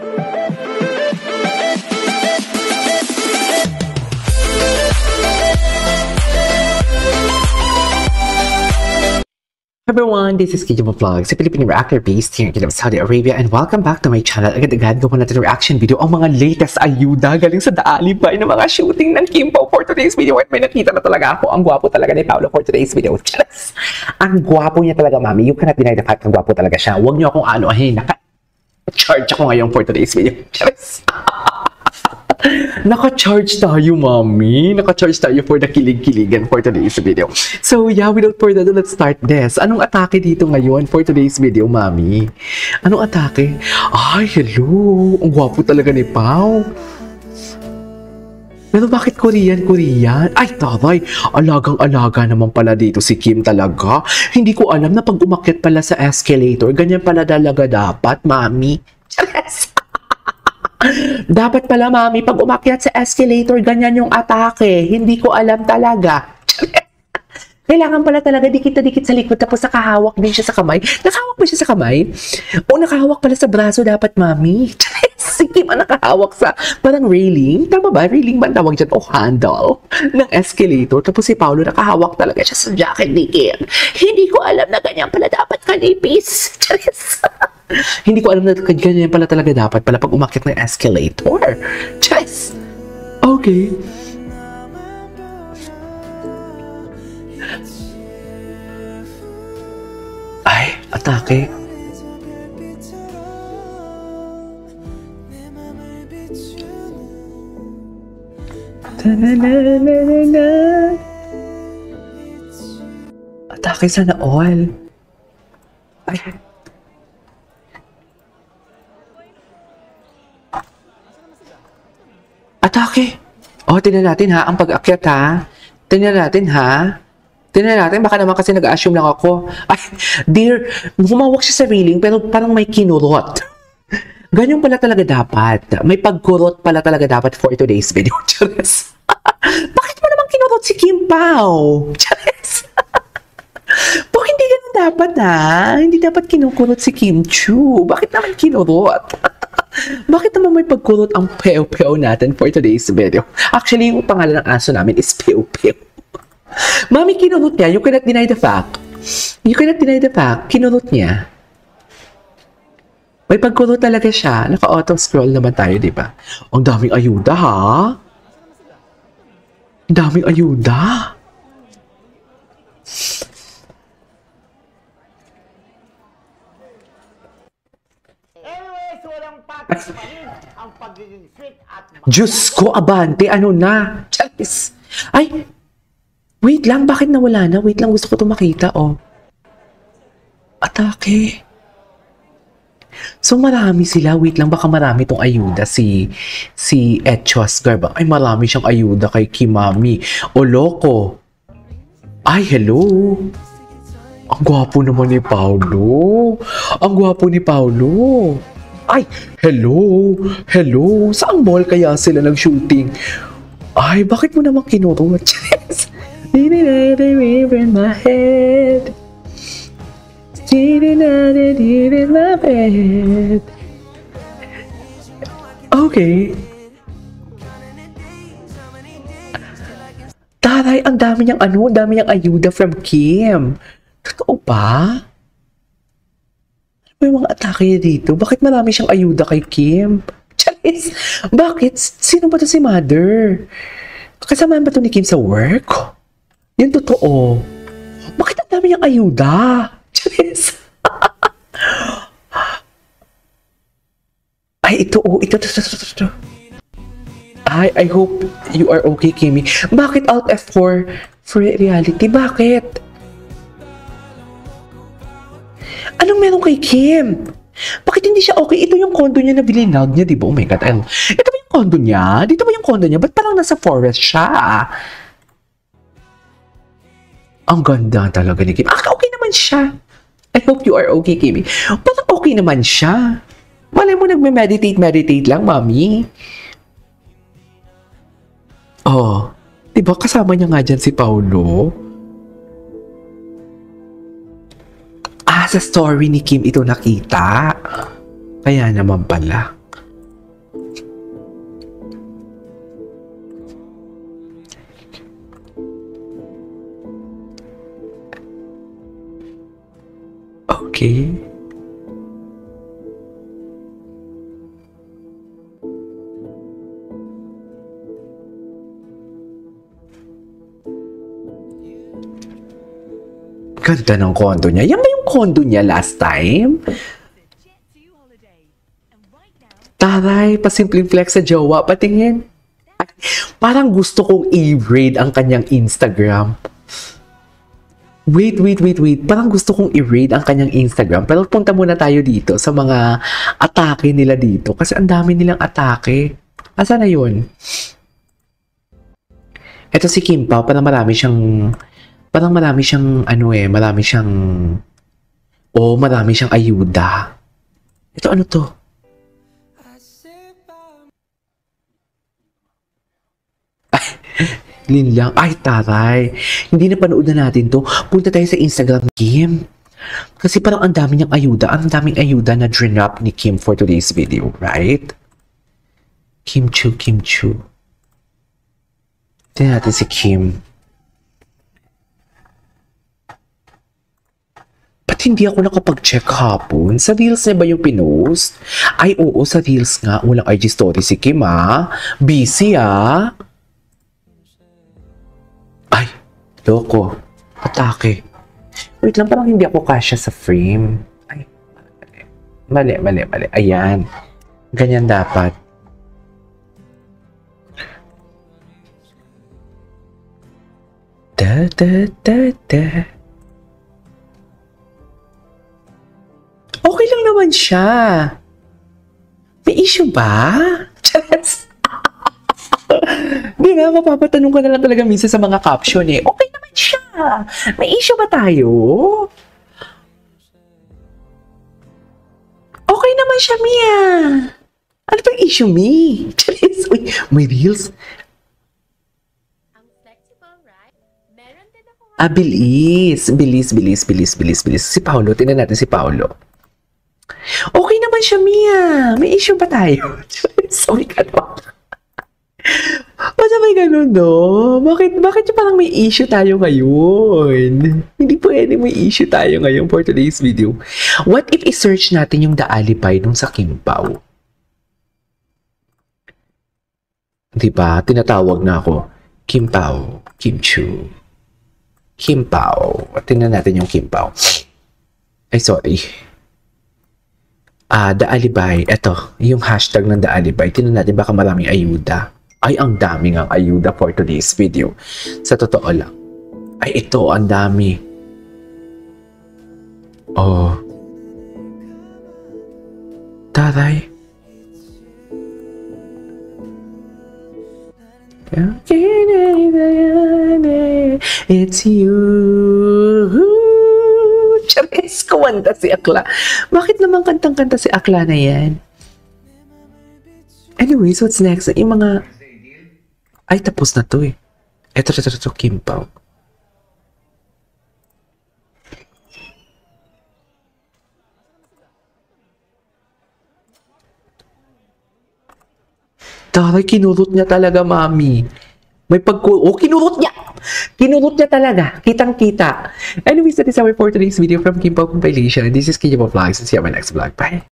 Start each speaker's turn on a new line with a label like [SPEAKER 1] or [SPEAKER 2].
[SPEAKER 1] Everyone, this is Kijimo Vlogs, a Filipino reactor based here in Saudi Arabia, and welcome back to my channel. Agad-agad gawa natin reaction video ang mga latest ayuda galing sa Daalibay ng mga shooting ng Kim Pao for today's video. At may nakita na talaga ako, ang gwapo talaga ni Paolo for today's video. Charas! Ang gwapo niya talaga, mami. You cannot deny the fact ang gwapo talaga siya. Huwag niyo akong ano-ahin. Naka-charge ako ngayon for today's video. Charas! Naka-charge tayo, mami. Naka-charge tayo for the kilig-kiligan for today's video. So, yeah, without further ado, let's start this. Anong atake dito ngayon for today's video, mami? Anong atake? Ay, hello. Ang gwapo talaga ni Pao. Pero bakit Korean? Ay, taray. Alagang-alaga naman pala dito si Kim talaga. Hindi ko alam na pag umakyat pala sa escalator, ganyan pala talaga dapat, mami. Charas! Dapat pala, mami, pag umakyat sa escalator, ganyan yung atake. Hindi ko alam talaga. Kailangan pala talaga dikit-dikit sa likod tapos nakahawak din siya sa kamay. Nakahawak ba siya sa kamay? O nakahawak pala sa braso dapat, mami? Sige man nakahawak sa parang railing. Tama ba? Railing ba ang tawag dyan? O handle ng escalator. Tapos si Paolo nakahawak talaga siya sa jacket ni Kim. Hindi ko alam na ganyan pala dapat kanipis. Charis. Hindi ko alam na ganyan pala talaga dapat pala pag umakyat ng escalator. Charis. Okay. Ay, atake. Atake sana all. Ay. Atake. Oh, tingnan natin ha, ang pag-akyat ha. Tingnan natin ha. Tingnan natin, baka naman kasi nag-assume lang ako. Ay, dear, humawak siya sa railing pero parang may kinurot. Ganyan pala talaga dapat. May pagkurot pala talaga dapat for today's video. Charis. Bakit mo naman kinurot si Kim Pao? Charis. Po, hindi ganun dapat ha. Hindi dapat kinukurot si Kim Chu. Bakit naman kinurot? Bakit naman may pagkurot ang Peo-Peo natin for today's video? Actually, yung pangalan ng aso namin is Peo-Peo. Mami, kinurot niya. You cannot deny the fact. You cannot deny the fact. Kinurot niya. May pagkurot talaga siya. Naka-auto-scroll naman tayo, di ba? Ang daming ayuda, ha? Ang daming ayuda. Diyos ko, abante, ano na? Charis. Ay, wait lang, bakit nawala na? Wait lang, gusto ko ito makita, oh. Atake. So, marami sila. Wait lang, baka marami itong ayuda si Etchos Garba. Ay, marami siyang ayuda kay Kimami. O, loko. Ay, hello. Ang gwapo naman ni Paolo. Ang gwapo ni Paolo. Ay, hello. Hello. Saang mall kaya sila nag-shooting? Ay, bakit mo naman kinurot? In my head. In my bed. Okay. Taray, ang dami niyang ang dami niyang ayuda from Kim. Totoo ba? May mga atake niya dito. Bakit marami siyang ayuda kay Kim? Charis, bakit? Sino ba to si Mother? Kasamahan ba to ni Kim sa work? Yan totoo. Bakit ang dami niyang ayuda? Charis. Ay, ito. Ay, I hope you are okay, Kimmy. Bakit Alt F4 for reality? Bakit? Anong meron kay Kim? Bakit hindi siya okay? Ito yung condo niya na bilinag niya, di ba? Oh my God. Ito ba yung condo niya? Dito ba yung condo niya? Ba't parang nasa forest siya? Ang ganda talaga ni Kim. Okay naman siya. I hope you are okay, Kimmy. Parang okay naman siya. Malay mo nagme-meditate lang, mami. Oh, di ba kasama niya nga dyan si Paolo? Sa story ni Kim ito nakita. Kaya naman pala. Ganda ng condo niya. Yan ba yung condo niya last time? Taray, pasimpleng flex sa jowa. Patingin. Parang gusto kong i-raid ang kanyang Instagram. Wait. Parang gusto kong i-raid ang kanyang Instagram. Pero punta muna tayo dito sa mga atake nila dito. Kasi ang dami nilang atake. Asa na yun? Ito si Kim Pao. Parang marami siyang marami siyang ayuda. Ito ano to? Lin lang. Ay, taray. Hindi na panood na natin to. Punta tayo sa Instagram ni Kim. Kasi parang ang dami niyang ayuda. Ang daming ayuda na drinap ni Kim for today's video, right? Kim Chu. Tingnan natin si Kim. Ba't hindi ako nakapag-check hapon? Sa Reels niya ba yung pinost? Ay, oo, sa Reels nga. Walang IG story si Kim, ah. Busy, ah. Ay, loko. Atake. Wait lang, parang hindi ako kasya sa frame. Ay, mali. Ayan. Ganyan dapat. Da. Okay lang naman siya. May issue ba? Charas. Di ba, mapapatanong ka na lang talaga minsan sa mga caption eh. Okay naman siya. May issue ba tayo? Okay naman siya, Mia. Ano bang issue, Mi? Charis. Uy, may reels. Bilis. Si Paolo, tingnan natin si Paolo. Okay naman siya, Mia. May issue ba tayo? Sorry ka naman. Basta may ganun, no? Bakit yung parang may issue tayo ngayon? Hindi pwede may issue tayo ngayon for today's video. What if i-search natin yung The Alibi nung sa Kim Pao? Diba? Tinatawag na ako. Kim Pao, Kim Chu. Kim Pao. Tingnan natin yung Kim Pao. Ay, sorry. The Alibi. Ito, yung hashtag ng The Alibi. Tingnan natin baka maraming ayuda. Ay, ang dami ngang ayuda for today's video. Sa totoo lang. Ay, ito, ang dami. Oh. Taray. It's you. Charis, kumanta si Akla. Bakit naman kantang-kanta si Akla na yan? Anyways, what's next? Yung mga... Ay, tapos na to eh. Ito, Kim Pao. Taray, kinurot niya talaga, mami. May kinurot niya! Kinurot niya talaga. Kitang-kita. Anyways, that is our for today's video from Kim Pao Compilation. And this is Kim Pao Vlogs. And see you on my next vlog. Bye!